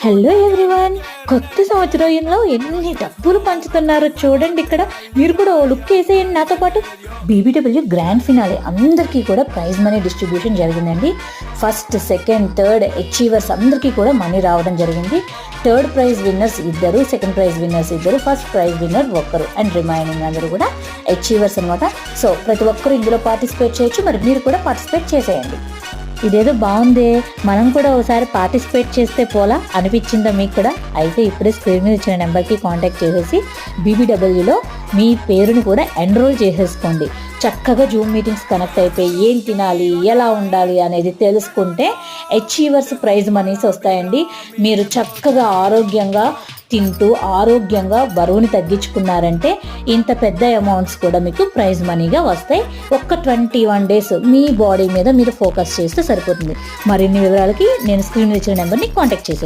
Hello everyone, కొత్త సంవత్సరంలో ఎన్ని డబ్బులు పంచుతున్నారో చూడండి. ఇక్కడ మీరు కూడా ఓ లుక్ వేసేయండి నాతో పాటు. బీబీడబ్ల్యూ గ్రాండ్ ఫినాలే అందరికీ కూడా ప్రైజ్ మనీ డిస్ట్రిబ్యూషన్ జరిగిందండి. ఫస్ట్, సెకండ్, థర్డ్ అచీవర్స్ అందరికీ కూడా మనీ రావడం జరిగింది. థర్డ్ ప్రైజ్ విన్నర్స్ ఇద్దరు, సెకండ్ ప్రైజ్ విన్నర్స్ ఇద్దరు, ఫస్ట్ ప్రైజ్ విన్నర్ ఒక్కరు, అండ్ రిమైనింగ్ అందరూ కూడా అచీవర్స్ అనమాట. సో ప్రతి ఒక్కరు ఇందులో పార్టిసిపేట్ చేయొచ్చు. మరి మీరు కూడా పార్టిసిపేట్ చేసేయండి. ఇదేదో బాగుందే, మనం కూడా ఒకసారి పార్టిసిపేట్ చేస్తే పోలా అనిపించిందా మీకు కూడా? అయితే ఇప్పుడే స్క్రీన్ మీద ఇచ్చిన నెంబర్కి కాంటాక్ట్ చేసేసి బీబీడబ్ల్యూలో మీ పేరుని కూడా ఎన్రోల్ చేసేసుకోండి. చక్కగా జూమ్ మీటింగ్స్ కనెక్ట్ అయిపోయి ఏం తినాలి, ఎలా ఉండాలి అనేది తెలుసుకుంటే అచీవర్స్ ప్రైజ్ మనీస్ వస్తాయండి. మీరు చక్కగా ఆరోగ్యంగా తింటూ ఆరోగ్యంగా బరువుని తగ్గించుకున్నారంటే ఇంత పెద్ద అమౌంట్స్ కూడా మీకు ప్రైజ్ మనీగా వస్తాయి. ఒక్క 21 days మీ బాడీ మీద మీరు ఫోకస్ చేస్తే సరిపోతుంది. మరిన్ని వివరాలకి నేను స్క్రీన్ మీద ఇచ్చిన నెంబర్ని కాంటాక్ట్ చేసేయండి.